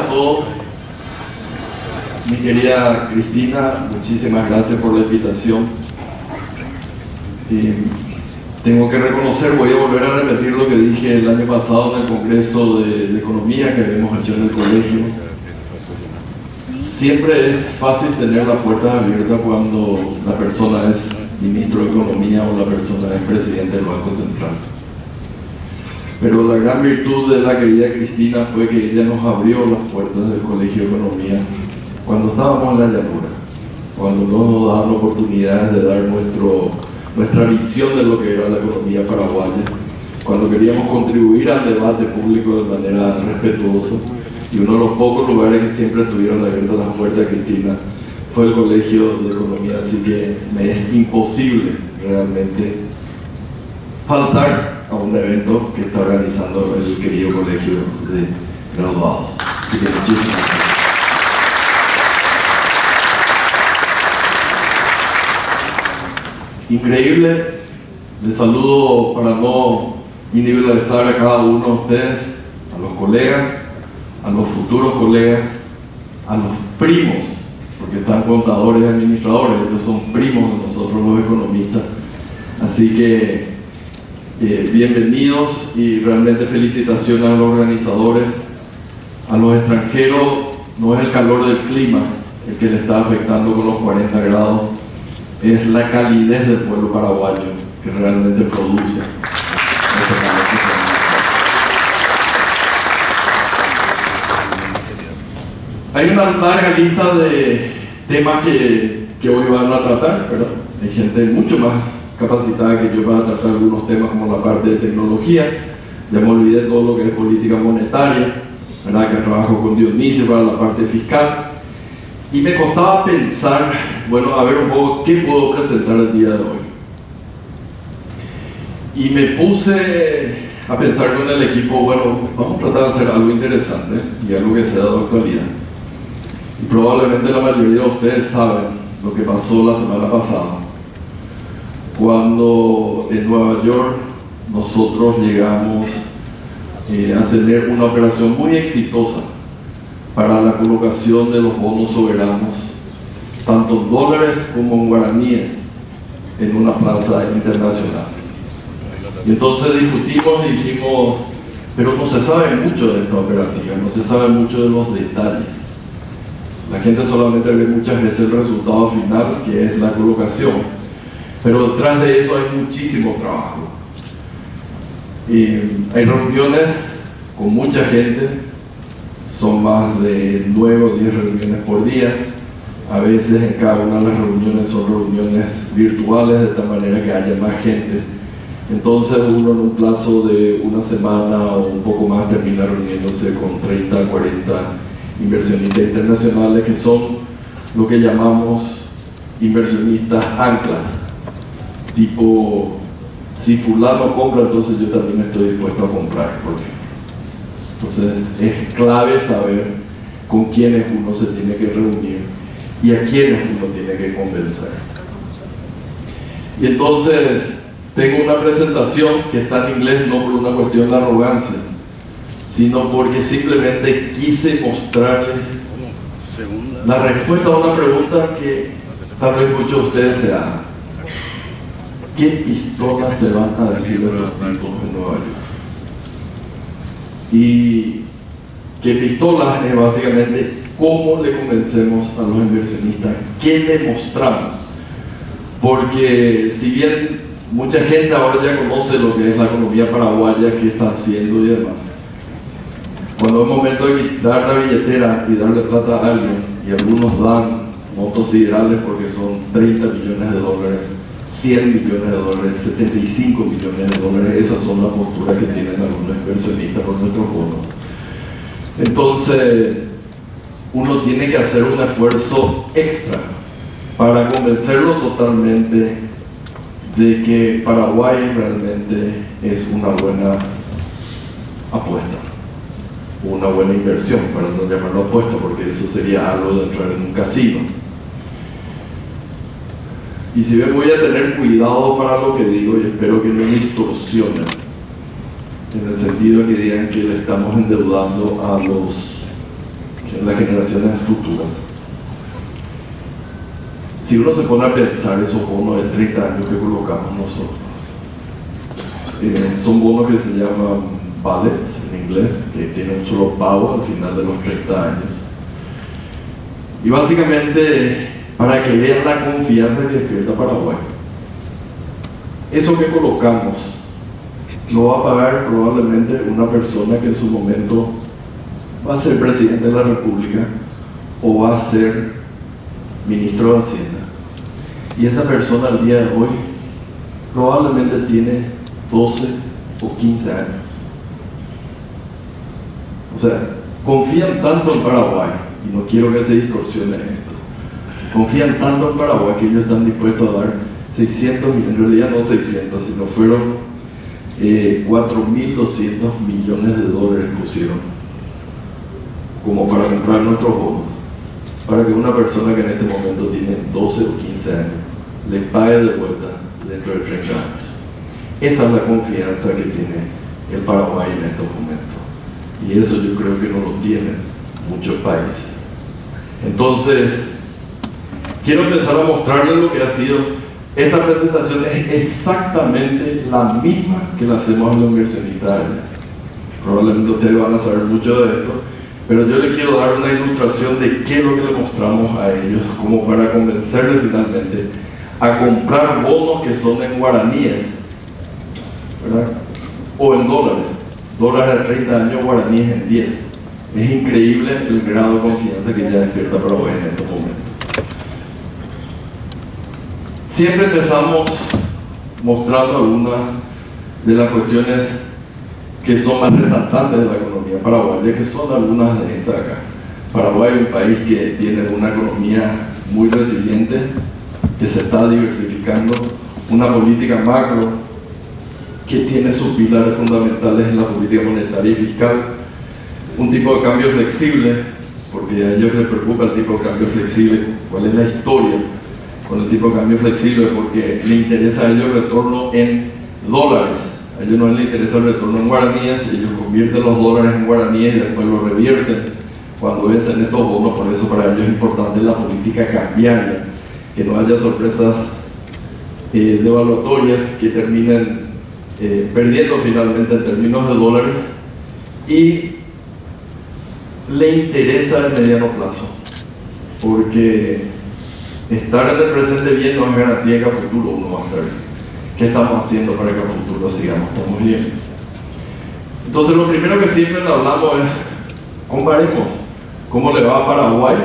todos. Mi querida Cristina, muchísimas gracias por la invitación. Tengo que reconocer, voy a volver a repetir lo que dije el año pasado en el Congreso de Economía que habíamos hecho en el colegio. Siempre es fácil tener las puertas abiertas cuando la persona es ministro de Economía o la persona es presidente del Banco Central. Pero la gran virtud de la querida Cristina fue que ella nos abrió las puertas del Colegio de Economía cuando estábamos en la llanura, cuando no nos daban oportunidades de dar nuestra visión de lo que era la economía paraguaya, cuando queríamos contribuir al debate público de manera respetuosa. Y uno de los pocos lugares que siempre estuvieron abiertas las puertas, Cristina, fue el Colegio de Economía, así que me es imposible realmente faltar a un evento que está organizando el querido Colegio de Graduados. Así que muchísimas gracias. Increíble, les saludo para no individualizar a cada uno de ustedes, a los colegas, a los futuros colegas, a los primos, porque están contadores y administradores, ellos son primos de nosotros los economistas. Así que bienvenidos y realmente felicitaciones a los organizadores. A los extranjeros no es el calor del clima el que le está afectando con los 40 grados, es la calidez del pueblo paraguayo que realmente produce este calor. Hay una larga lista de temas que hoy van a tratar, ¿verdad? Hay gente mucho más capacitada que yo para tratar algunos temas como la parte de tecnología. Ya me olvidé todo lo que es política monetaria, ¿verdad? Que trabajo con Dionisio para la parte fiscal. Y me costaba pensar, bueno, a ver un poco qué puedo presentar el día de hoy. Y me puse a pensar con el equipo, bueno, vamos a tratar de hacer algo interesante y algo que sea de actualidad. Y probablemente la mayoría de ustedes saben lo que pasó la semana pasada, cuando en Nueva York nosotros llegamos a tener una operación muy exitosa para la colocación de los bonos soberanos, tanto en dólares como en guaraníes, en una plaza internacional. Y entonces discutimos y dijimos, pero no se sabe mucho de esta operativa, no se sabe mucho de los detalles. La gente solamente ve muchas veces el resultado final, que es la colocación, pero detrás de eso hay muchísimo trabajo. Y hay reuniones con mucha gente, son más de 9 o 10 reuniones por día. A veces en cada una de las reuniones son reuniones virtuales, de tal manera que haya más gente. Entonces uno en un plazo de una semana o un poco más termina reuniéndose con 30, 40 inversionistas internacionales, que son lo que llamamos inversionistas anclas. Tipo, si fulano compra, entonces yo también estoy dispuesto a comprar. Entonces es clave saber con quiénes uno se tiene que reunir y a quiénes uno tiene que convencer. Y entonces tengo una presentación que está en inglés, no por una cuestión de arrogancia, sino porque simplemente quise mostrarles la respuesta a una pregunta que tal vez muchos de ustedes se hagan. ¿Qué pistolas se van a decir de los tipos en Nueva York? Y que pistolas es básicamente cómo le convencemos a los inversionistas, qué le mostramos. Porque si bien mucha gente ahora ya conoce lo que es la economía paraguaya, qué está haciendo y demás, cuando es momento de dar la billetera y darle plata a alguien, y algunos dan montos siderales porque son 30 millones de dólares, 100 millones de dólares, 75 millones de dólares, esas son las posturas que tienen algunos inversionistas por nuestros bonos. Entonces, uno tiene que hacer un esfuerzo extra para convencerlo totalmente de que Paraguay realmente es una buena apuesta, una buena inversión, para no llamarlo apuesta, porque eso sería algo de entrar en un casino. Y si bien voy a tener cuidado para lo que digo, y espero que no me distorsionen, en el sentido de que digan que le estamos endeudando a los en las generaciones futuras. Si uno se pone a pensar esos bonos de 30 años que colocamos nosotros, son bonos que se llaman ballets en inglés, que tienen un solo pago al final de los 30 años. Y básicamente, para que vean la confianza que despierta Paraguay, eso que colocamos lo va a pagar probablemente una persona que en su momento va a ser presidente de la República o va a ser ministro de Hacienda. Y esa persona al día de hoy probablemente tiene 12 o 15 años. O sea, confían tanto en Paraguay, y no quiero que se distorsione esto, confían tanto en Paraguay que ellos están dispuestos a dar 600 millones, en realidad no 600, sino fueron 4.200 millones de dólares pusieron como para comprar nuestros bonos, para que una persona que en este momento tiene 12 o 15 años le pague de vuelta dentro de 30 años. Esa es la confianza que tiene el Paraguay en estos momentos, y eso yo creo que no lo tienen muchos países. Entonces, quiero empezar a mostrarles lo que ha sido. Esta presentación es exactamente la misma que la hacemos a los inversionistas. Probablemente ustedes van a saber mucho de esto, pero yo les quiero dar una ilustración de qué es lo que le mostramos a ellos, como para convencerles finalmente a comprar bonos que son en guaraníes, ¿verdad? O en dólares de 30 años, guaraníes en 10. Es increíble el grado de confianza que ya despierta Paraguay en estos momentos. Siempre empezamos mostrando algunas de las cuestiones que son más resaltantes de la economía paraguaya, que son algunas de estas acá. Paraguay es un país que tiene una economía muy resiliente, que se está diversificando, una política macro que tiene sus pilares fundamentales en la política monetaria y fiscal, un tipo de cambio flexible, porque a ellos les preocupa el tipo de cambio flexible, cuál es la historia con el tipo de cambio flexible, porque le interesa a ellos el retorno en dólares. A ellos no les interesa el retorno en guaraníes, ellos convierten los dólares en guaraníes y después los revierten cuando vencen estos bonos. Por eso para ellos es importante la política cambiaria, que no haya sorpresas devaluatorias que terminen perdiendo finalmente en términos de dólares, y le interesa el mediano plazo, porque estar en el presente bien no es garantía de que a futuro uno va a estar bien. ¿Qué estamos haciendo para que a futuro estamos bien? Entonces, lo primero que siempre hablamos es, comparemos cómo le va a Paraguay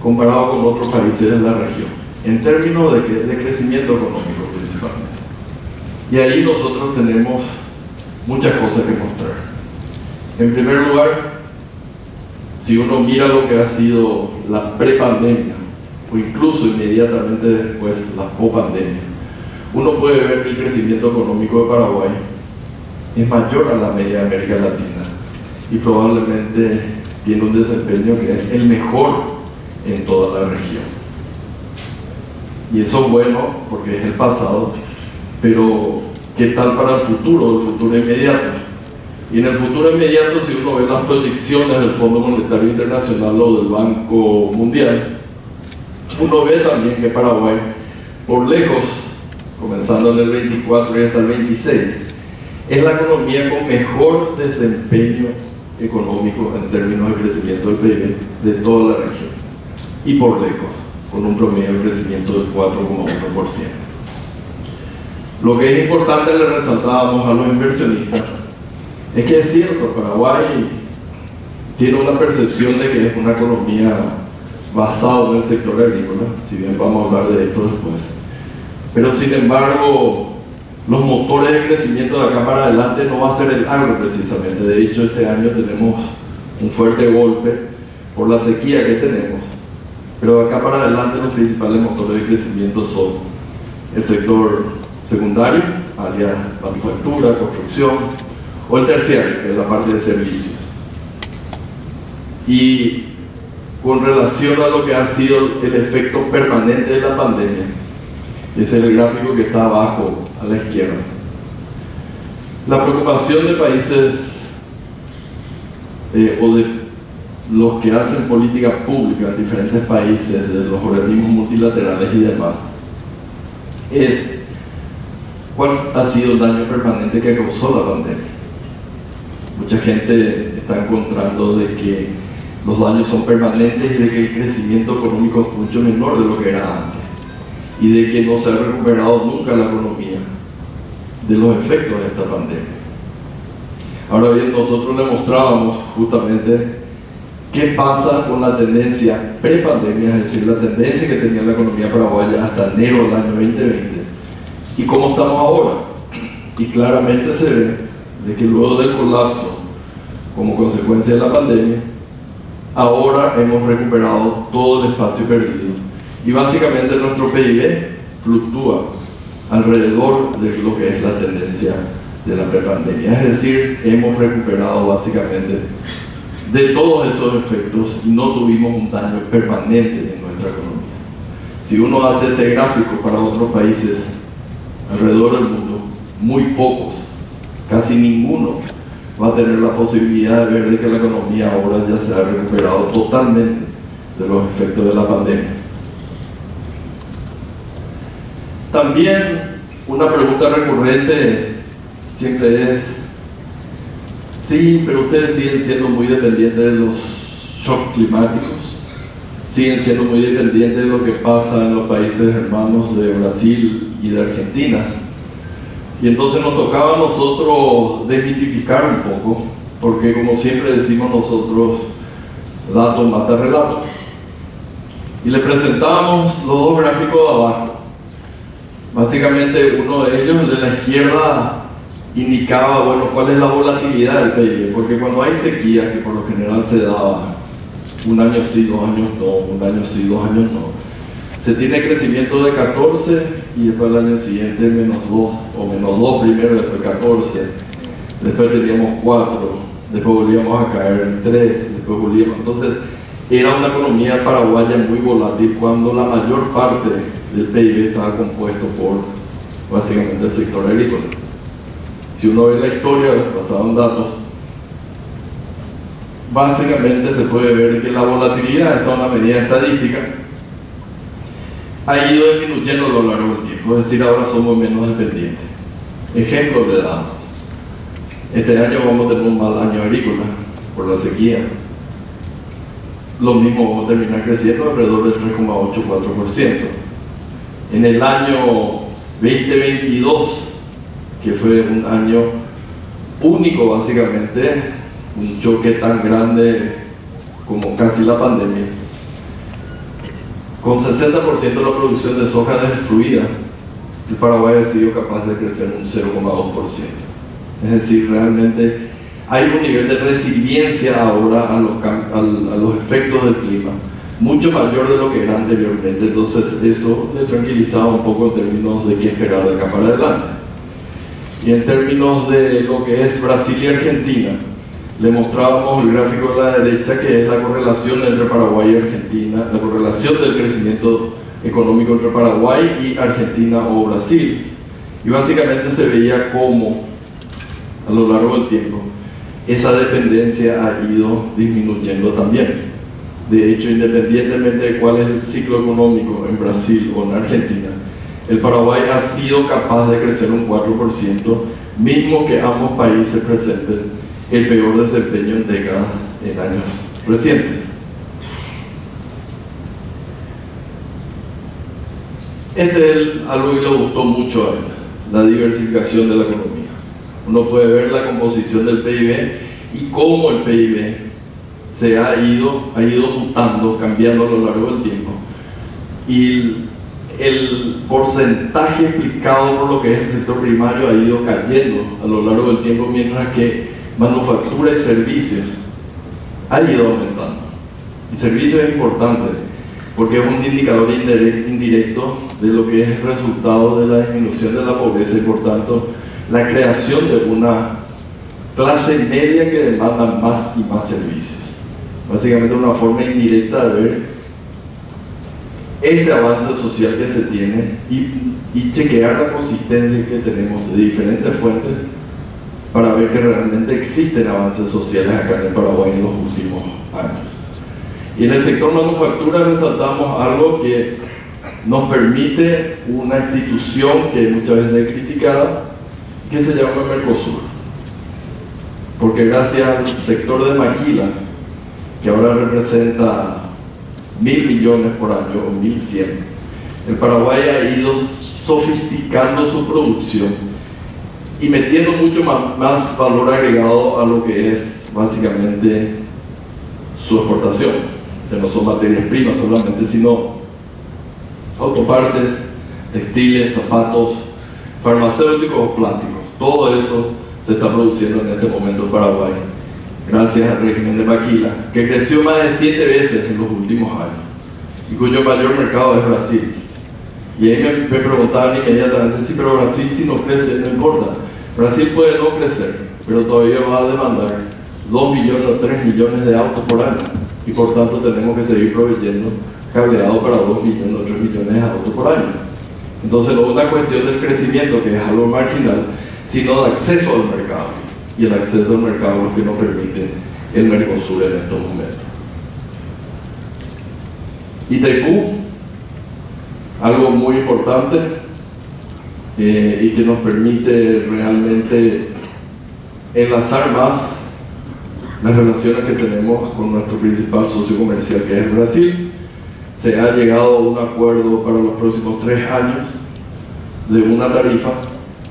comparado con otros países de la región, en términos de crecimiento económico principalmente. Y ahí nosotros tenemos muchas cosas que mostrar. En primer lugar, si uno mira lo que ha sido la prepandemia, o incluso inmediatamente después, la popandemia, uno puede ver que el crecimiento económico de Paraguay es mayor a la media de América Latina, y probablemente tiene un desempeño que es el mejor en toda la región. Y eso es bueno porque es el pasado, pero ¿qué tal para el futuro inmediato? Y en el futuro inmediato, si uno ve las proyecciones del Fondo Monetario Internacional o del Banco Mundial, uno ve también que Paraguay, por lejos, comenzando en el 24 y hasta el 26, es la economía con mejor desempeño económico en términos de crecimiento del PIB de toda la región, y por lejos, con un promedio de crecimiento del 4,1%. Lo que es importante, le resaltábamos a los inversionistas, es que es cierto, Paraguay tiene una percepción de que es una economía basada en el sector agrícola, si bien vamos a hablar de esto después, pero sin embargo los motores de crecimiento de acá para adelante no va a ser el agro precisamente. De hecho, este año tenemos un fuerte golpe por la sequía que tenemos, pero de acá para adelante los principales motores de crecimiento son el sector secundario, alias manufactura, construcción, o el terciario, que es la parte de servicios. Y con relación a lo que ha sido el efecto permanente de la pandemia, ese es el gráfico que está abajo a la izquierda. La preocupación de países o de los que hacen política pública en diferentes países, de los organismos multilaterales y demás, es cuál ha sido el daño permanente que causó la pandemia. Mucha gente está encontrando de que los daños son permanentes y de que el crecimiento económico es mucho menor de lo que era antes y de que no se ha recuperado nunca la economía de los efectos de esta pandemia. Ahora bien, nosotros le mostrábamos justamente qué pasa con la tendencia pre-pandemia, es decir, la tendencia que tenía la economía paraguaya hasta enero del año 2020 y cómo estamos ahora. Y claramente se ve de que luego del colapso como consecuencia de la pandemia, ahora hemos recuperado todo el espacio perdido y básicamente nuestro PIB fluctúa alrededor de lo que es la tendencia de la prepandemia. Es decir, hemos recuperado básicamente de todos esos efectos y no tuvimos un daño permanente en nuestra economía. Si uno hace este gráfico para otros países alrededor del mundo, muy pocos, casi ninguno, va a tener la posibilidad de ver de que la economía ahora ya se ha recuperado totalmente de los efectos de la pandemia. También una pregunta recurrente siempre es: sí, pero ustedes siguen siendo muy dependientes de los shocks climáticos, siguen siendo muy dependientes de lo que pasa en los países hermanos de Brasil y de Argentina. Y entonces nos tocaba a nosotros desmitificar un poco, porque como siempre decimos nosotros, dato mata relato. Y le presentamos los dos gráficos de abajo. Básicamente uno de ellos, el de la izquierda, indicaba, bueno, cuál es la volatilidad del PIB, porque cuando hay sequías, que por lo general se daba un año sí, 2 años no, un año sí, 2 años no, se tiene crecimiento de 14 y después el año siguiente menos 2, o menos 2 primero, después 14, después teníamos 4, después volvíamos a caer en 3, después volvíamos. Entonces era una economía paraguaya muy volátil cuando la mayor parte del PIB estaba compuesto por básicamente el sector agrícola. Si uno ve la historia, basados en datos, básicamente se puede ver que la volatilidad, esta es una medida estadística, ha ido disminuyendo a lo largo del tiempo, es decir, ahora somos menos dependientes. Ejemplos le damos. Este año vamos a tener un mal año agrícola por la sequía. Lo mismo vamos a terminar creciendo alrededor del 3,84%. En el año 2022, que fue un año único básicamente, un choque tan grande como casi la pandemia, con 60% de la producción de soja destruida, el Paraguay ha sido capaz de crecer un 0,2%. Es decir, realmente hay un nivel de resiliencia ahora a los efectos del clima, mucho mayor de lo que era anteriormente. Entonces eso le tranquilizaba un poco en términos de qué esperar de acá para adelante. Y en términos de lo que es Brasil y Argentina, le mostrábamos el gráfico a la derecha, que es la correlación entre Paraguay y Argentina, la correlación del crecimiento económico entre Paraguay y Argentina o Brasil. Y básicamente se veía cómo a lo largo del tiempo esa dependencia ha ido disminuyendo también. De hecho, independientemente de cuál es el ciclo económico en Brasil o en Argentina, el Paraguay ha sido capaz de crecer un 4%, mismo que ambos países presenten el peor desempeño en décadas, en años recientes. Este es algo que le gustó mucho a él, la diversificación de la economía. Uno puede ver la composición del PIB y cómo el PIB se ha ido mutando, cambiando a lo largo del tiempo. Y el porcentaje explicado por lo que es el sector primario ha ido cayendo a lo largo del tiempo, mientras que manufactura y servicios ha ido aumentando. Y servicios es importante porque es un indicador indirecto de lo que es el resultado de la disminución de la pobreza y por tanto la creación de una clase media que demanda más y más servicios. Básicamente una forma indirecta de ver este avance social que se tiene y chequear la consistencia que tenemos de diferentes fuentes para ver que realmente existen avances sociales acá en el Paraguay en los últimos años. Y en el sector manufactura resaltamos algo que nos permite una institución que muchas veces es criticada, que se llama Mercosur. Porque gracias al sector de maquila, que ahora representa 1.000 millones por año o 1.100, el Paraguay ha ido sofisticando su producción y metiendo mucho más valor agregado a lo que es básicamente su exportación, que no son materias primas solamente, sino autopartes, textiles, zapatos, farmacéuticos o plásticos. Todo eso se está produciendo en este momento en Paraguay, gracias al régimen de maquila, que creció más de 7 veces en los últimos años y cuyo mayor mercado es Brasil. Y ahí me preguntaban inmediatamente, sí, pero Brasil si no crece, no importa. Brasil puede no crecer, pero todavía va a demandar 2 millones o 3 millones de autos por año, y por tanto tenemos que seguir proveyendo cableado para 2 millones o 3 millones de autos por año. Entonces no es una cuestión del crecimiento, que es algo marginal, sino de acceso al mercado, y el acceso al mercado es lo que nos permite el Mercosur en estos momentos. Itaipú, algo muy importante y que nos permite realmente enlazar más las relaciones que tenemos con nuestro principal socio comercial, que es Brasil. Se ha llegado a un acuerdo para los próximos 3 años de una tarifa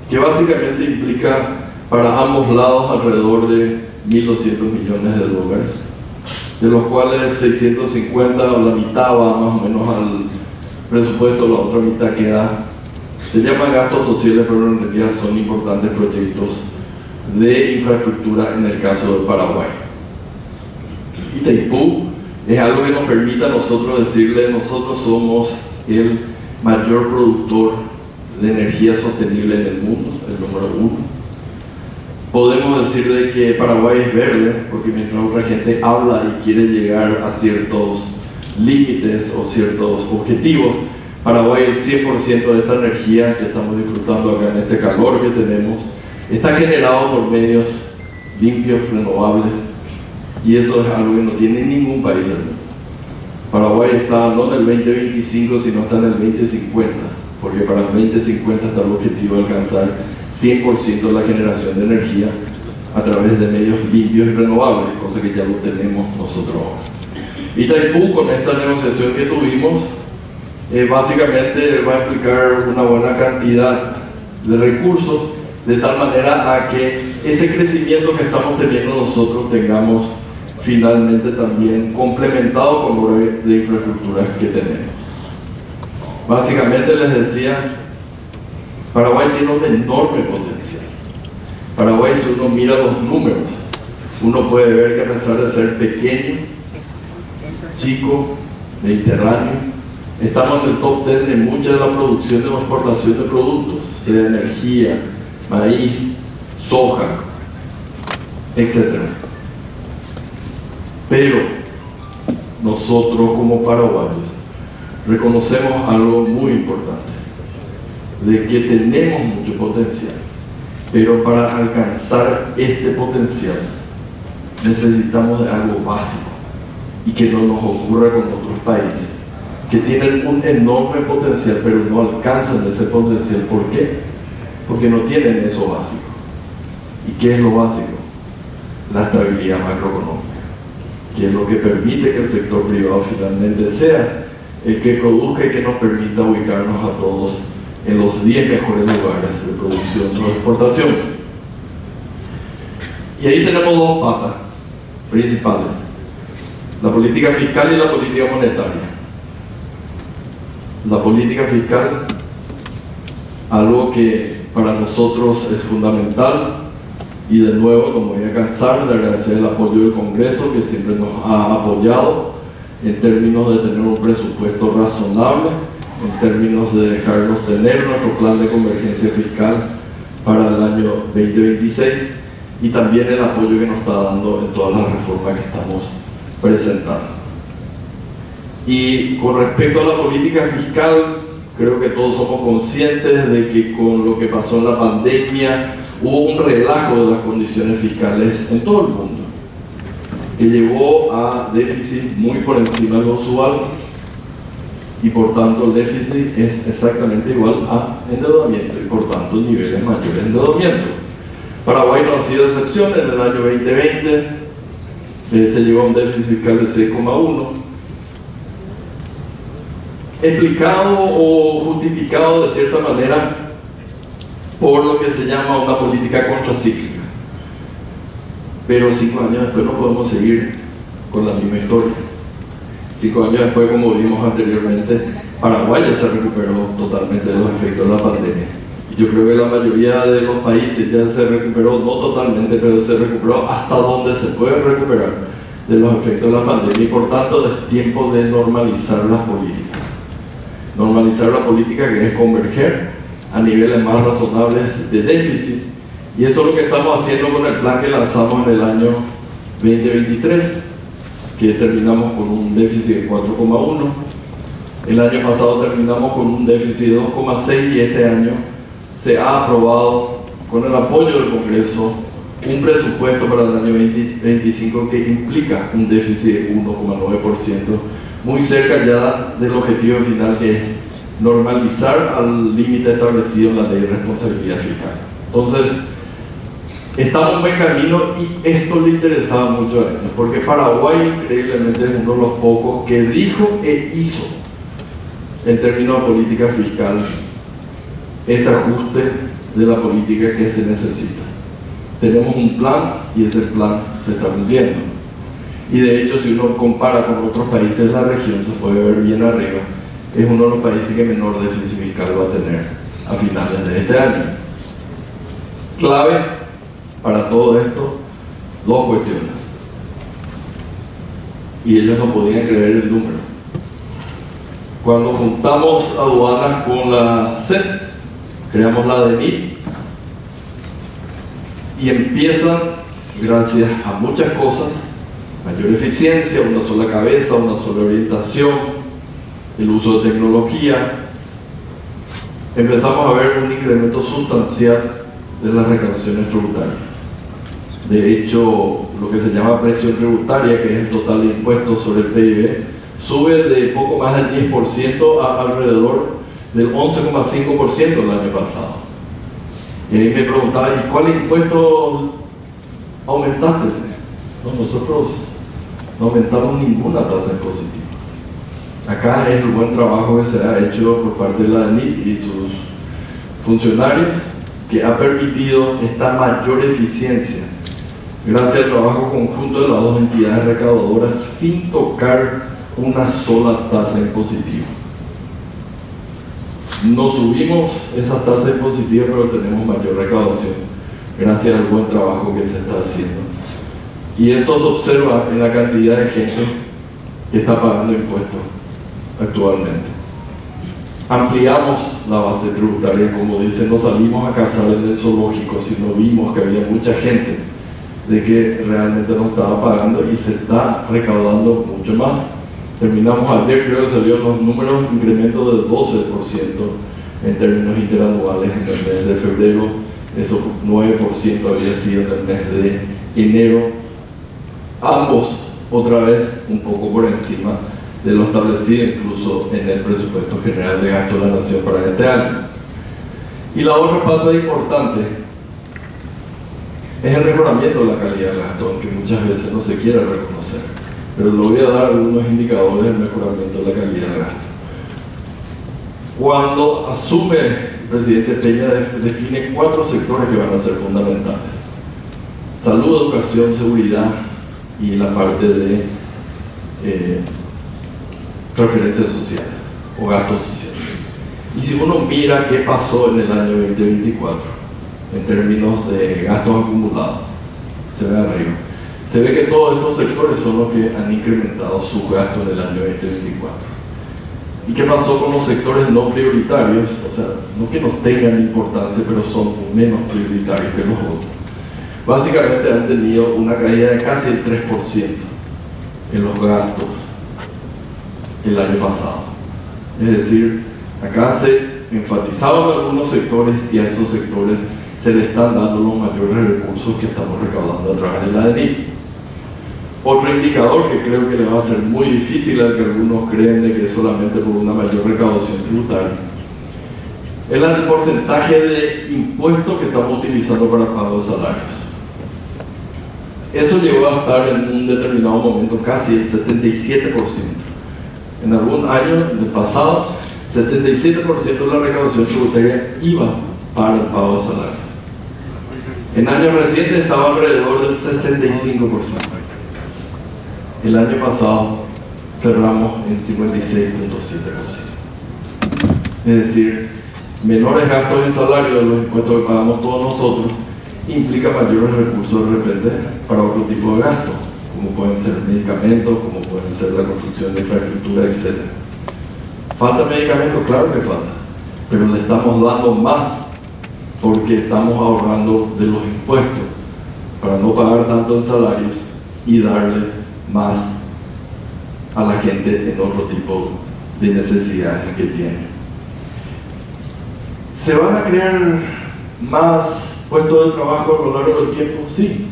que básicamente implica para ambos lados alrededor de 1.200 millones de dólares, de los cuales 650 o la mitad va más o menos al presupuesto, la otra mitad queda, se llaman gastos sociales, pero en realidad son importantes proyectos de infraestructura en el caso del Paraguay. Itaipú es algo que nos permite a nosotros decirle, nosotros somos el mayor productor de energía sostenible en el mundo, el número 1. Podemos decir de que Paraguay es verde, porque mientras otra gente habla y quiere llegar a ciertos límites o ciertos objetivos, Paraguay, el 100% de esta energía que estamos disfrutando acá en este calor que tenemos, está generado por medios limpios, renovables, y eso es algo que no tiene ningún país del mundo. Paraguay está no en el 2025, sino está en el 2050, porque para el 2050 está el objetivo de alcanzar 100% de la generación de energía a través de medios limpios y renovables, cosa que ya lo tenemos nosotros ahora. Itaipú, con esta negociación que tuvimos, básicamente va a implicar una buena cantidad de recursos, de tal manera a que ese crecimiento que estamos teniendo nosotros tengamos finalmente también complementado con lo de infraestructuras que tenemos. Básicamente les decía, Paraguay tiene un enorme potencial. Paraguay, si uno mira los números, uno puede ver que a pesar de ser pequeño, chico, mediterráneo, estamos en el top 10 de mucha de la producción de la exportación de productos, sea energía, maíz, soja, etc. Pero nosotros como paraguayos reconocemos algo muy importante, de que tenemos mucho potencial, pero para alcanzar este potencial necesitamos de algo básico y que no nos ocurra con otros países que tienen un enorme potencial pero no alcanzan ese potencial. ¿Por qué? Porque no tienen eso básico. ¿Y qué es lo básico? La estabilidad macroeconómica, que es lo que permite que el sector privado finalmente sea el que produzca y que nos permita ubicarnos a todos en los 10 mejores lugares de producción o exportación. Y ahí tenemos 2 patas principales: la política fiscal y la política monetaria. La política fiscal, algo que para nosotros es fundamental, y de nuevo no me voy a cansar de agradecer el apoyo del Congreso, que siempre nos ha apoyado en términos de tener un presupuesto razonable, en términos de dejarnos tener nuestro plan de convergencia fiscal para el año 2026, y también el apoyo que nos está dando en todas las reformas que estamos presentando. Y con respecto a la política fiscal, creo que todos somos conscientes de que con lo que pasó en la pandemia hubo un relajo de las condiciones fiscales en todo el mundo. que llevó a déficit muy por encima de lo usual, y por tanto el déficit es exactamente igual a endeudamiento y por tanto niveles mayores de endeudamiento. Paraguay no ha sido excepción. En el año 2020 se llegó a un déficit fiscal de 6,1, explicado o justificado de cierta manera por lo que se llama una política contracíclica. Pero 5 años después no podemos seguir con la misma historia. 5 años después, como vimos anteriormente, Paraguay ya se recuperó totalmente de los efectos de la pandemia. Y yo creo que la mayoría de los países ya se recuperó, no totalmente, pero se recuperó hasta donde se puede recuperar de los efectos de la pandemia, y por tanto es tiempo de normalizar las políticas. Normalizar la política, que es converger a niveles más razonables de déficit, y eso es lo que estamos haciendo con el plan que lanzamos en el año 2023, que terminamos con un déficit de 4,1. El año pasado terminamos con un déficit de 2,6 y este año se ha aprobado, con el apoyo del Congreso, un presupuesto para el año 2025 que implica un déficit de 1,9%, muy cerca ya del objetivo final, que es normalizar al límite establecido en la Ley de Responsabilidad Fiscal. Entonces, estamos en buen camino, y esto le interesaba mucho a ellos, porque Paraguay increíblemente es uno de los pocos que dijo e hizo, en términos de política fiscal, este ajuste de la política que se necesita. Tenemos un plan y ese plan se está cumpliendo. Y de hecho, si uno compara con otros países de la región, se puede ver bien arriba, es uno de los países que menor déficit fiscal va a tener a finales de este año. Clave para todo esto, dos cuestiones. Y ellos no podían creer el número. Cuando juntamos aduanas con la SED, creamos la DENIT, y empiezan, gracias a muchas cosas, mayor eficiencia, una sola cabeza, una sola orientación, el uso de tecnología, empezamos a ver un incremento sustancial de las recaudaciones tributarias. De hecho, lo que se llama presión tributaria, que es el total de impuestos sobre el PIB, sube de poco más del 10% a alrededor del 11,5% el año pasado. Y ahí me preguntaba, ¿y cuál impuesto aumentaste? No, nosotros no aumentamos ninguna tasa impositiva. Acá es el buen trabajo que se ha hecho por parte de la DENIT y sus funcionarios, que ha permitido esta mayor eficiencia gracias al trabajo conjunto de las dos entidades recaudadoras, sin tocar una sola tasa impositiva. No subimos esa tasa impositiva, pero tenemos mayor recaudación gracias al buen trabajo que se está haciendo. Y eso se observa en la cantidad de gente que está pagando impuestos actualmente. Ampliamos la base tributaria, como dicen, no salimos a cazar en el zoológico, sino vimos que había mucha gente de que realmente no estaba pagando y se está recaudando mucho más. Terminamos ayer, creo que salieron los números, incremento de 12% en términos interanuales en el mes de febrero. Eso 9% había sido en el mes de enero. Ambos, otra vez, un poco por encima de lo establecido incluso en el presupuesto general de gasto de la Nación para este año. Y la otra pata importante es el mejoramiento de la calidad del gasto, aunque muchas veces no se quiera reconocer. Pero le voy a dar algunos indicadores del mejoramiento de la calidad del gasto. Cuando asume el presidente Peña, define 4 sectores que van a ser fundamentales: salud, educación, seguridad y la parte de preferencias sociales o gastos sociales. Y si uno mira qué pasó en el año 2024 en términos de gastos acumulados, se ve arriba. Se ve que todos estos sectores son los que han incrementado sus gastos en el año 2024. ¿Y qué pasó con los sectores no prioritarios? O sea, no que nos tengan importancia, pero son menos prioritarios que los otros. Básicamente han tenido una caída de casi el 3% en los gastos el año pasado. Es decir, acá se enfatizaban algunos sectores y a esos sectores se le están dando los mayores recursos que estamos recaudando a través de la DENIT. Otro indicador que creo que le va a ser muy difícil al que algunos creen de que es solamente por una mayor recaudación tributaria, es el porcentaje de impuestos que estamos utilizando para pago de salarios. Eso llegó a estar en un determinado momento casi el 77%. En algún año, en el pasado, 77% de la recaudación tributaria iba para el pago de salarios. En años recientes estaba alrededor del 65%. El año pasado cerramos en 56.7%. Es decir, menores gastos en salario de los impuestos que pagamos todos nosotros implica mayores recursos de repente para otro tipo de gastos, como pueden ser medicamentos, como pueden ser la construcción de infraestructura, etc. ¿Falta medicamentos? Claro que falta, pero le estamos dando más porque estamos ahorrando de los impuestos para no pagar tanto en salarios y darle más a la gente en otro tipo de necesidades que tiene. ¿Se van a crear más puestos de trabajo a lo largo del tiempo? Sí.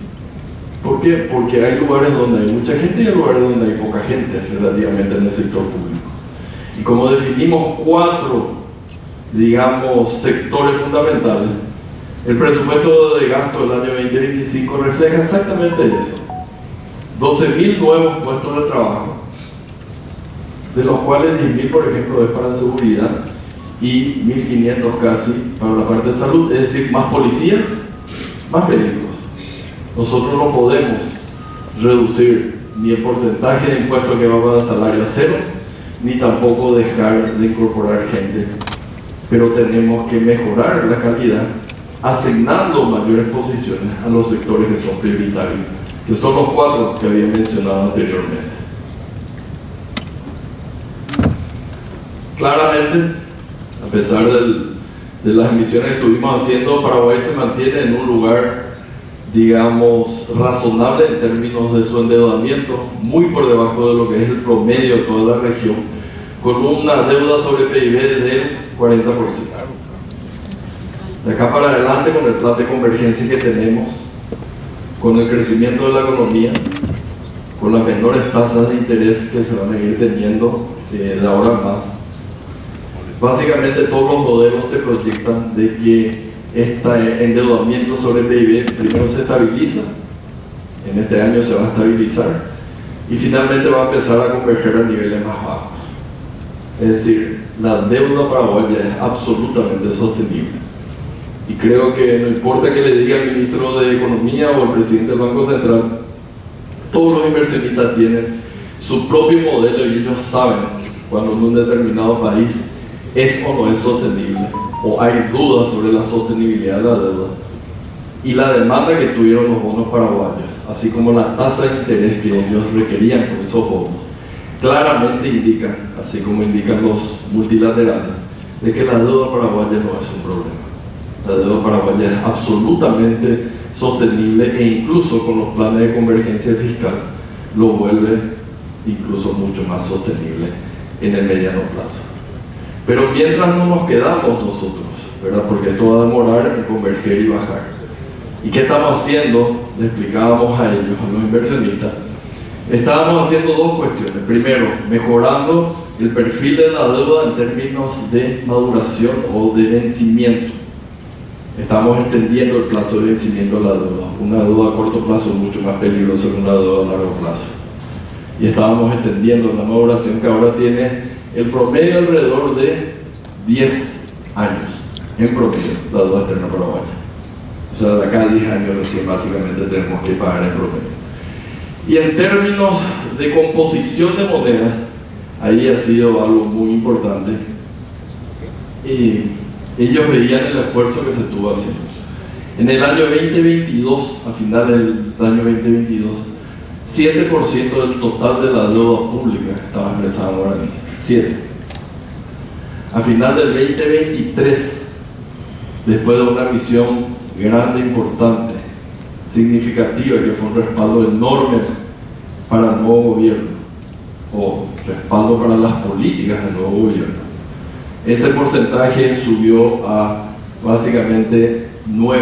¿Por qué? Porque hay lugares donde hay mucha gente y hay lugares donde hay poca gente relativamente en el sector público. Y como definimos 4, digamos, sectores fundamentales, el presupuesto de gasto del año 2025 refleja exactamente eso. 12.000 nuevos puestos de trabajo, de los cuales 10.000, por ejemplo, es para seguridad y 1.500 casi para la parte de salud, es decir, más policías, más médicos. Nosotros no podemos reducir ni el porcentaje de impuestos que va para salario a cero, ni tampoco dejar de incorporar gente, pero tenemos que mejorar la calidad asignando mayores posiciones a los sectores que son prioritarios, que son los 4 que había mencionado anteriormente. Claramente, a pesar de las emisiones que estuvimos haciendo, Paraguay se mantiene en un lugar, digamos, razonable en términos de su endeudamiento, muy por debajo de lo que es el promedio de toda la región, con una deuda sobre PIB del 40%. De acá para adelante, con el plan de convergencia que tenemos, con el crecimiento de la economía, con las menores tasas de interés que se van a ir teniendo de ahora en más, básicamente todos los modelos te proyectan de que este endeudamiento sobre PIB primero se estabiliza, en este año se va a estabilizar y finalmente va a empezar a converger a niveles más bajos. Es decir, la deuda paraguaya es absolutamente sostenible. Y creo que no importa que le diga el ministro de Economía o el presidente del Banco Central, todos los inversionistas tienen su propio modelo y ellos saben cuando en un determinado país es o no es sostenible, o hay dudas sobre la sostenibilidad de la deuda. Y la demanda que tuvieron los bonos paraguayos, así como la tasa de interés que ellos requerían por esos bonos, claramente indican, así como indican los multilaterales, de que la deuda paraguaya no es un problema. La deuda paraguaya es absolutamente sostenible e incluso con los planes de convergencia fiscal lo vuelve incluso mucho más sostenible en el mediano plazo. Pero mientras no nos quedamos nosotros, ¿verdad? Porque esto va a demorar en converger y bajar. ¿Y qué estamos haciendo? Le explicábamos a ellos, a los inversionistas. Estábamos haciendo 2 cuestiones. Primero, mejorando el perfil de la deuda en términos de maduración o de vencimiento. Estamos extendiendo el plazo de vencimiento de la deuda. Una deuda a corto plazo es mucho más peligrosa que una deuda a largo plazo. Y estábamos extendiendo la maduración que ahora tiene el promedio alrededor de 10 años, en promedio, la deuda externa paraguaya. O sea, de acá a 10 años recién básicamente tenemos que pagar en promedio. Y en términos de composición de moneda, ahí ha sido algo muy importante. Y ellos veían el esfuerzo que se estuvo haciendo. En el año 2022, a finales del año 2022, 7% del total de la deuda pública estaba expresada en guaraní. 7. A final del 2023, después de una misión grande, importante, significativa, que fue un respaldo enorme para el nuevo gobierno, o respaldo para las políticas del nuevo gobierno, ese porcentaje subió a básicamente 9,8%,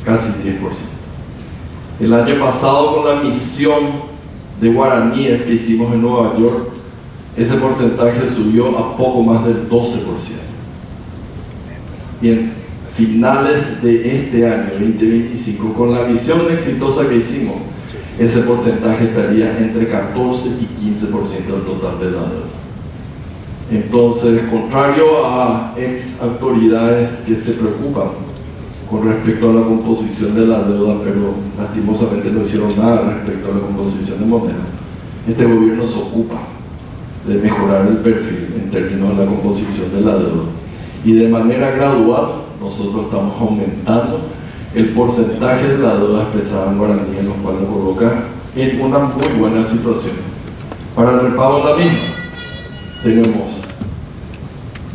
casi 10%. El año pasado, con la misión de guaraníes que hicimos en Nueva York, ese porcentaje subió a poco más del 12%. Bien, finales de este año 2025, con la misión exitosa que hicimos, ese porcentaje estaría entre 14 y 15% del total de la deuda. Entonces, contrario a ex autoridades que se preocupan con respecto a la composición de la deuda, pero lastimosamente no hicieron nada respecto a la composición de moneda, este gobierno se ocupa de mejorar el perfil en términos de la composición de la deuda. Y de manera gradual, nosotros estamos aumentando el porcentaje de la deuda expresada en guaraní, en lo cual nos coloca en una muy buena situación. Para el repago de la misma, tenemos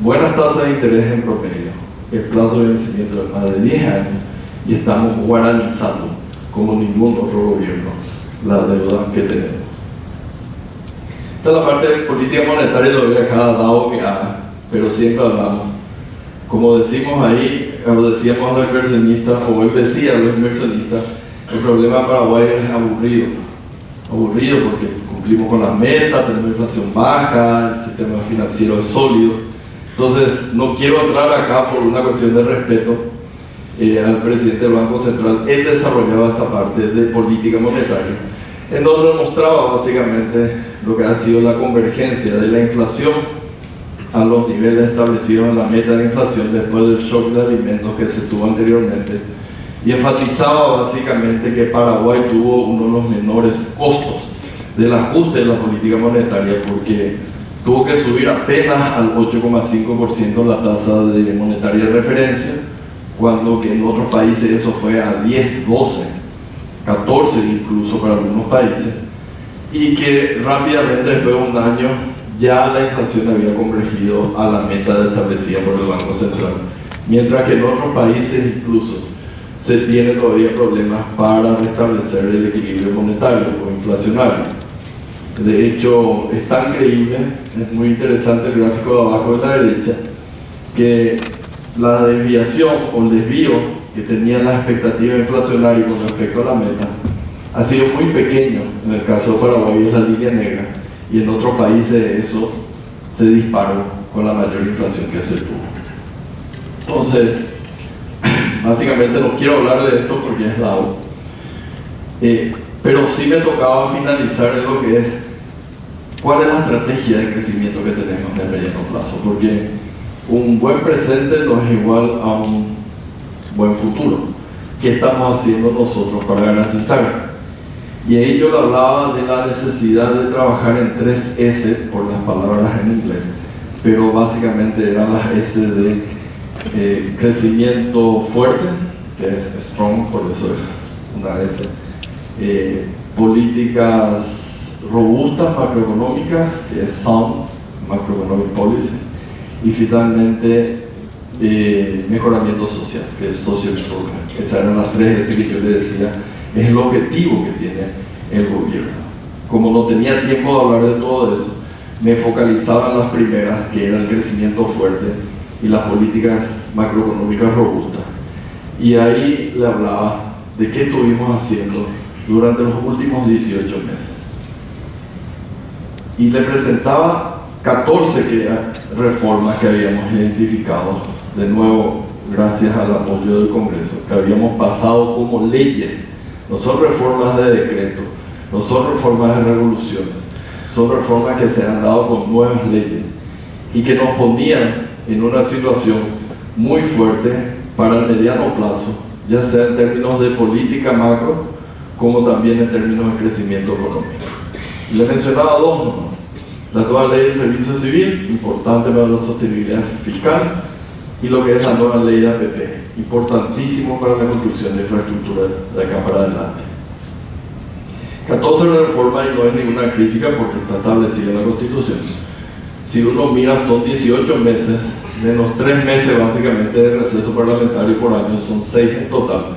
buenas tasas de interés en promedio, el plazo de vencimiento de más de 10 años, y estamos guaranizando como ningún otro gobierno la deuda que tenemos. Esta es la parte de política monetaria, lo voy a dejar dado que haga, pero siempre hablamos. Como decimos ahí, o decíamos a los inversionistas, o él decía a los inversionistas, el problema de Paraguay es aburrido porque cumplimos con las metas, tenemos inflación baja, el sistema financiero es sólido. Entonces, no quiero entrar acá por una cuestión de respeto al presidente del Banco Central. Él desarrollaba esta parte de política monetaria, en donde mostraba básicamente lo que ha sido la convergencia de la inflación a los niveles establecidos en la meta de inflación después del shock de alimentos que se tuvo anteriormente, y enfatizaba básicamente que Paraguay tuvo uno de los menores costos del ajuste de la política monetaria, porque tuvo que subir apenas al 8,5% la tasa de monetaria de referencia, cuando que en otros países eso fue a 10, 12, 14 incluso para algunos países, y que rápidamente después de un año ya la inflación había convergido a la meta establecida por el Banco Central, mientras que en otros países incluso se tienen todavía problemas para restablecer el equilibrio monetario o inflacionario. De hecho, es tan creíble, es muy interesante el gráfico de abajo de la derecha, que la desviación o el desvío que tenía la expectativa inflacionaria con respecto a la meta ha sido muy pequeño. En el caso de Paraguay es la línea negra, y en otros países eso se disparó con la mayor inflación que se tuvo. Entonces, básicamente no quiero hablar de esto porque es dado, pero sí me tocaba finalizar en lo que es cuál es la estrategia de crecimiento que tenemos en el mediano plazo, porque un buen presente no es igual a un buen futuro. ¿Qué estamos haciendo nosotros para garantizar? Y ahí yo le hablaba de la necesidad de trabajar en 3 S, por las palabras en inglés, pero básicamente eran las S de crecimiento fuerte, que es strong, por eso es una S, políticas robustas macroeconómicas, que es sound macroeconomic policy, y finalmente mejoramiento social, que es social improvement. Esas eran las 3 S que yo le decía, es el objetivo que tiene el gobierno. Como no tenía tiempo de hablar de todo eso, me focalizaba en las primeras, que era el crecimiento fuerte y las políticas macroeconómicas robustas. Y ahí le hablaba de qué estuvimos haciendo durante los últimos 18 meses. Y le presentaba 14 reformas que habíamos identificado, de nuevo, gracias al apoyo del Congreso, que habíamos pasado como leyes. No son reformas de decreto, no son reformas de revoluciones, son reformas que se han dado con nuevas leyes y que nos ponían en una situación muy fuerte para el mediano plazo, ya sea en términos de política macro, como también en términos de crecimiento económico. Le mencionaba 2 nomás. La nueva ley del servicio civil, importante para la sostenibilidad fiscal, y lo que es la nueva ley de APP, importantísimo para la construcción de infraestructura de acá para adelante. 14 reformas, y no es ninguna crítica porque está establecida en la Constitución. Si uno mira, son 18 meses, menos 3 meses básicamente de receso parlamentario por año, son 6 en total.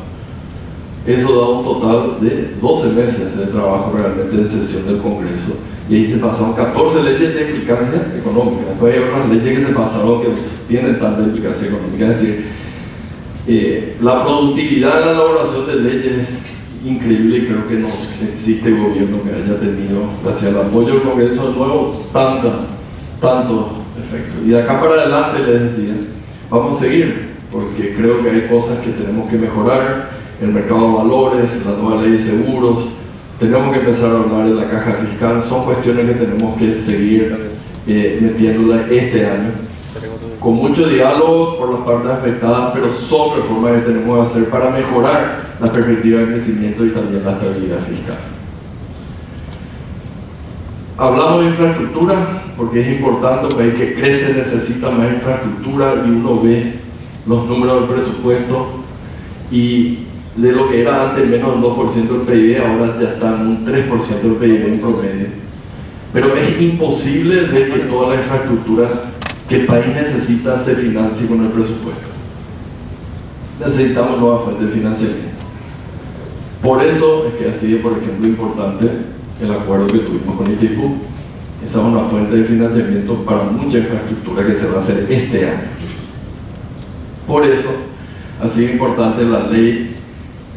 Eso da un total de 12 meses de trabajo realmente de sesión del Congreso, y ahí se pasaron 14 leyes de implicancia económica. Después hay otras leyes que se pasaron que no tienen tanta implicancia económica. Es decir, la productividad de la elaboración de leyes es increíble y creo que no existe gobierno que haya tenido, gracias al apoyo del Congreso de nuevo, tanto efecto. Y de acá para adelante, les decía, vamos a seguir, porque creo que hay cosas que tenemos que mejorar, el mercado de valores, la nueva ley de seguros, tenemos que empezar a hablar de la caja fiscal, son cuestiones que tenemos que seguir metiéndolas este año, con mucho diálogo por las partes afectadas, pero son reformas que tenemos que hacer para mejorar la perspectiva de crecimiento y también la estabilidad fiscal. Hablamos de infraestructura porque es importante, un país que crece necesita más infraestructura y uno ve los números del presupuesto y de lo que era antes menos del 2% del PIB, ahora ya está en un 3% del PIB en promedio. Pero es imposible de que toda la infraestructura que el país necesita se financie con el presupuesto. Necesitamos nuevas fuentes de financiamiento. Por eso es que ha sido, por ejemplo, importante el acuerdo que tuvimos con Itaipú. Esa es una fuente de financiamiento para mucha infraestructura que se va a hacer este año. Por eso ha sido importante la ley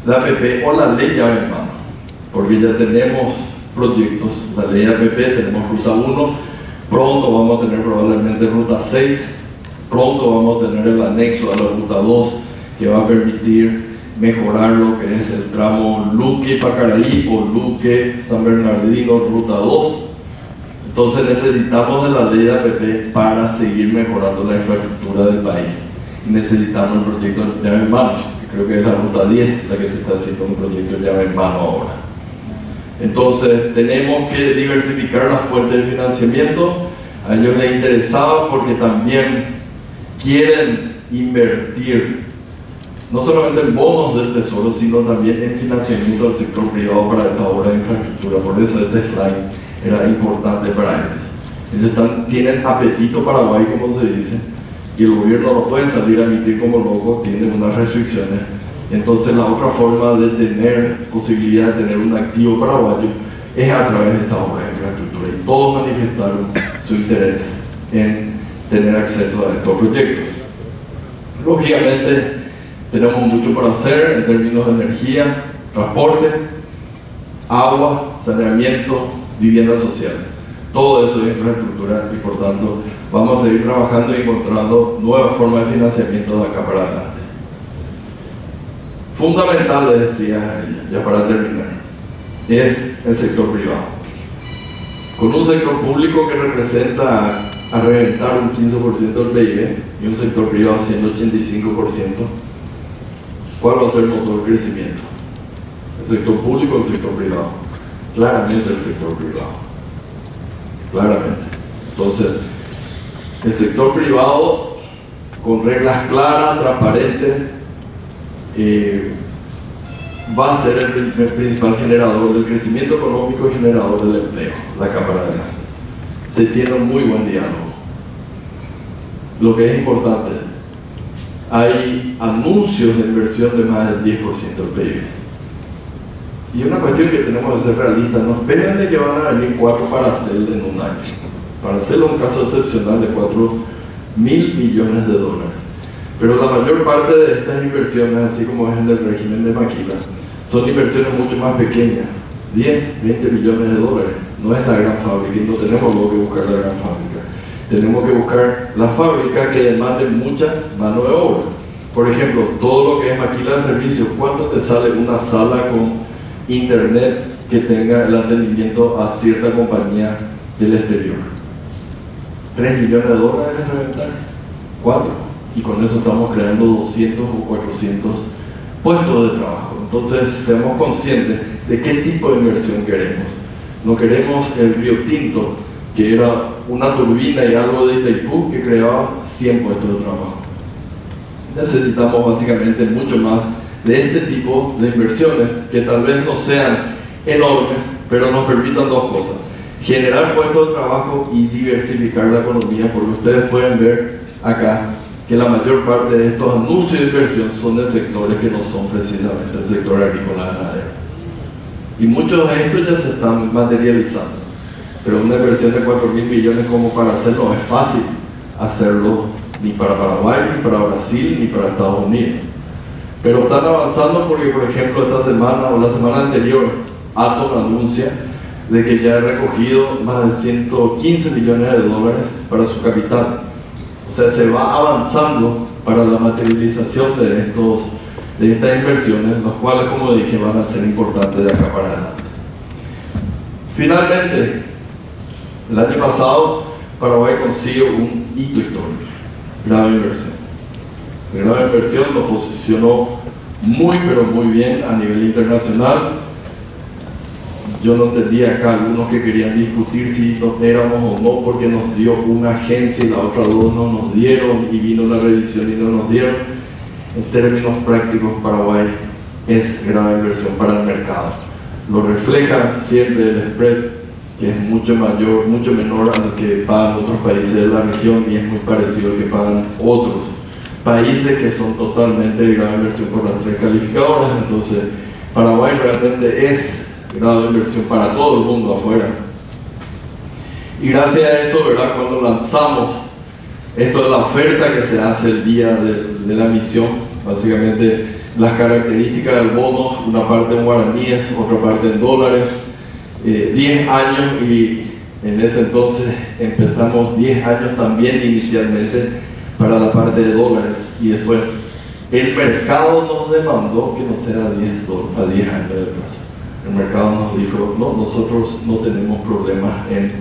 de APP o la ley llave en mano, porque ya tenemos proyectos, la ley de APP, tenemos Ruta 1, pronto vamos a tener probablemente Ruta 6, pronto vamos a tener el anexo a la Ruta 2 que va a permitir mejorar lo que es el tramo Luque-Pacaraí o Luque-San Bernardino, Ruta 2. Entonces necesitamos de la ley de APP para seguir mejorando la infraestructura del país. Necesitamos un proyecto llave en mano, que creo que es la Ruta 10 la que se está haciendo un proyecto llave en mano ahora. Entonces tenemos que diversificar las fuentes de financiamiento. A ellos les interesaba porque también quieren invertir no solamente en bonos del Tesoro, sino también en financiamiento del sector privado para esta obra de infraestructura. Por eso este slide era importante para ellos. Ellos tienen apetito Paraguay, como se dice, y el gobierno no puede salir a emitir como loco, tiene unas restricciones. Entonces la otra forma de tener posibilidad de tener un activo paraguayo es a través de esta obra de infraestructura, y todos manifestaron su interés en tener acceso a estos proyectos. Lógicamente tenemos mucho por hacer en términos de energía, transporte, agua, saneamiento, vivienda social. Todo eso es infraestructura y por tanto vamos a seguir trabajando y encontrando nuevas formas de financiamiento de acá para adelante. Fundamental, les decía, ya para terminar, es el sector privado. Con un sector público que representa a reventar un 15% del PIB y un sector privado haciendo 85%, ¿cuál va a ser el motor de crecimiento? ¿El sector público o el sector privado? Claramente el sector privado. Claramente. Entonces, el sector privado, con reglas claras, transparentes, va a ser el principal generador del crecimiento económico y generador del empleo, de acá para adelante. Se tiene un muy buen diálogo. Lo que es importante, hay anuncios de inversión de más del 10% del PIB. Y una cuestión que tenemos que ser realistas, no esperen de que van a venir 4 para hacer en un año. Para hacerlo un caso excepcional de 4.000 millones de dólares. Pero la mayor parte de estas inversiones, así como es en el régimen de Maquila, son inversiones mucho más pequeñas, 10, 20 millones de dólares. No es la gran fábrica y no tenemos luego que buscar la gran fábrica. Tenemos que buscar la fábrica que demande mucha mano de obra. Por ejemplo, todo lo que es Maquila de servicios, ¿cuánto te sale una sala con internet que tenga el atendimiento a cierta compañía del exterior? 3 millones de dólares en reventar, 4. Y con eso estamos creando 200 o 400 puestos de trabajo. Entonces, seamos conscientes de qué tipo de inversión queremos. No queremos el Río Tinto, que era una turbina y algo de Itaipú que creaba 100 puestos de trabajo. Necesitamos básicamente mucho más de este tipo de inversiones que tal vez no sean enormes, pero nos permitan dos cosas: generar puestos de trabajo y diversificar la economía, porque ustedes pueden ver acá que la mayor parte de estos anuncios de inversión son de sectores que no son precisamente el sector agrícola ganadero. Y muchos de estos ya se están materializando. Pero una inversión de 4.000 millones como para hacerlo, no es fácil hacerlo ni para Paraguay, ni para Brasil, ni para Estados Unidos. Pero están avanzando porque, por ejemplo, esta semana o la semana anterior, Atom anuncia de que ya ha recogido más de 115 millones de dólares para su capital. O sea, se va avanzando para la materialización de estas inversiones, las cuales, como dije, van a ser importantes de acá para adelante. Finalmente, el año pasado, Paraguay consiguió un hito histórico, grado de inversión. El grado de inversión lo posicionó muy, pero muy bien a nivel internacional. Yo no entendía acá algunos que querían discutir si nos éramos o no, porque nos dio una agencia y la otra dos no nos dieron, y vino la revisión y no nos dieron. En términos prácticos, Paraguay es grado de inversión para el mercado. Lo refleja siempre el spread, que es mucho menor al que pagan otros países de la región, y es muy parecido al que pagan otros países que son totalmente de grado de inversión por las tres calificadoras. Entonces, Paraguay realmente es grado de inversión para todo el mundo afuera. Y gracias a eso, ¿verdad?, cuando lanzamos esto de la oferta que se hace el día de la emisión, básicamente las características del bono, una parte en guaraníes, otra parte en dólares, 10 años, y en ese entonces empezamos 10 años también inicialmente para la parte de dólares, y después el mercado nos demandó que no sea a 10 años de plazo. El mercado nos dijo, no, nosotros no tenemos problemas en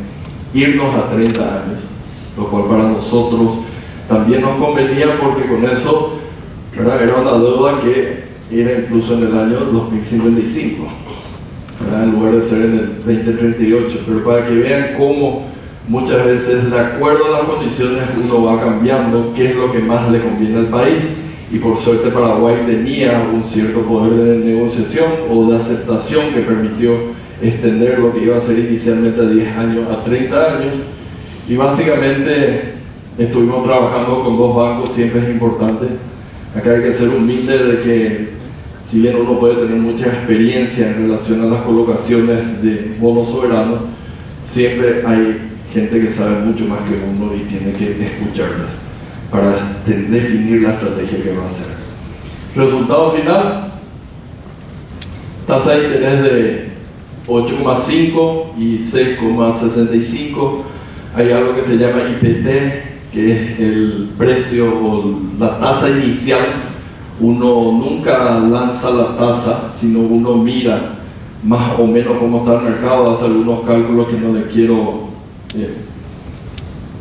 irnos a 30 años, lo cual para nosotros también nos convenía, porque con eso era una deuda que era incluso en el año 2055, en lugar de ser en el 2038. Pero para que vean cómo muchas veces, de acuerdo a las condiciones, uno va cambiando qué es lo que más le conviene al país. Y por suerte Paraguay tenía un cierto poder de negociación o de aceptación que permitió extender lo que iba a ser inicialmente a 10 años a 30 años. Y básicamente estuvimos trabajando con dos bancos. Siempre es importante, acá hay que ser humilde de que, si bien uno puede tener mucha experiencia en relación a las colocaciones de bonos soberanos, siempre hay gente que sabe mucho más que uno y tiene que escucharlas para definir la estrategia que va a hacer. Resultado final: tasa de interés de 8,5 y 6,65. Hay algo que se llama IPT, que es el precio o la tasa inicial. Uno nunca lanza la tasa, sino uno mira más o menos cómo está el mercado, hace algunos cálculos que no le quiero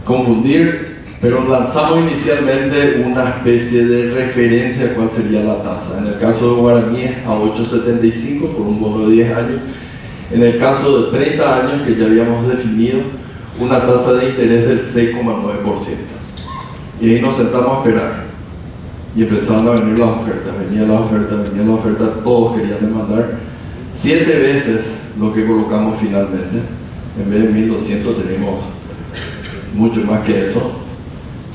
confundir, pero lanzamos inicialmente una especie de referencia a cuál sería la tasa. En el caso de guaraníes, a 8,75 por un bono de 10 años. En el caso de 30 años, que ya habíamos definido, una tasa de interés del 6,9%. Y ahí nos sentamos a esperar. Y empezaron a venir las ofertas, venían las ofertas, todos querían demandar 7 veces lo que colocamos finalmente. En vez de 1.200 tenemos mucho más que eso.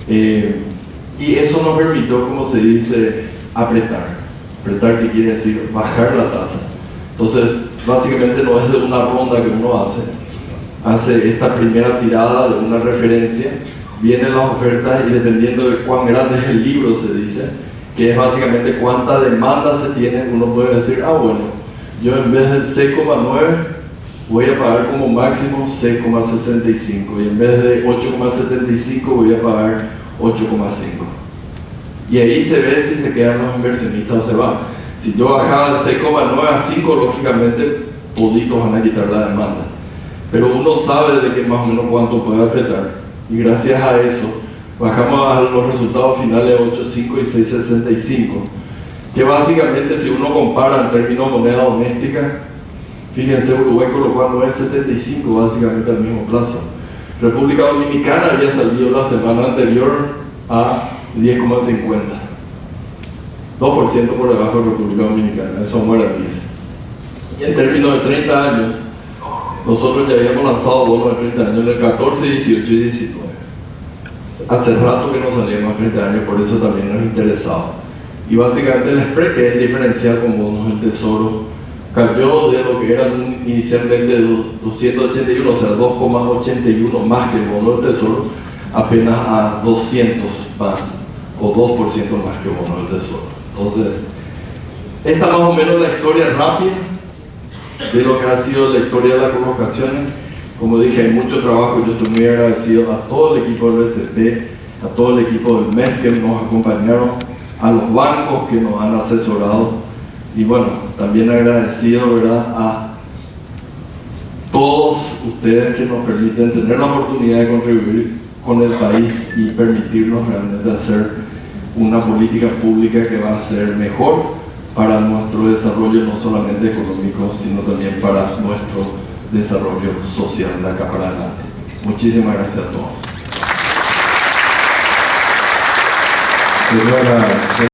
Y eso nos permitió, como se dice, apretar, que quiere decir bajar la tasa. Entonces, básicamente no es de una ronda que uno hace esta primera tirada de una referencia, vienen las ofertas, y dependiendo de cuán grande es el libro, se dice, que es básicamente cuánta demanda se tiene, uno puede decir, bueno, yo en vez del 6,9 voy a pagar como máximo 6,65, y en vez de 8,75 voy a pagar 8,5. Y ahí se ve si se quedan los inversionistas o se van. Si yo bajaba de 6,9 a 5, lógicamente toditos van a quitar la demanda, pero uno sabe de que más o menos cuánto puede apretar, y gracias a eso bajamos a los resultados finales de 8,5 y 6,65, que básicamente, si uno compara en términos de moneda doméstica, fíjense, Uruguay colocó a 9,75 básicamente al mismo plazo. República Dominicana había salido la semana anterior a 10,50, 2% por debajo de República Dominicana, eso no era 10. Y en términos de 30 años, nosotros ya habíamos lanzado bonos de 30 años en el 14, 18 y 19. Hace rato que no salíamos a 30 años, por eso también nos interesaba. Y básicamente el spread, que es diferencial con bonos del Tesoro, cambió de lo que eran inicialmente 281, o sea 2,81 más que el bono del Tesoro, apenas a 200 más, o 2% más que el bono del Tesoro. Entonces, Esta más o menos la historia rápida de lo que ha sido la historia de las colocaciones. Como dije, hay mucho trabajo. Yo estoy muy agradecido a todo el equipo del BCP, a todo el equipo del MES que nos acompañaron, a los bancos que nos han asesorado, y bueno, también agradecido, ¿verdad?, a todos ustedes que nos permiten tener la oportunidad de contribuir con el país y permitirnos realmente hacer una política pública que va a ser mejor para nuestro desarrollo, no solamente económico, sino también para nuestro desarrollo social de acá para adelante. Muchísimas gracias a todos. Señora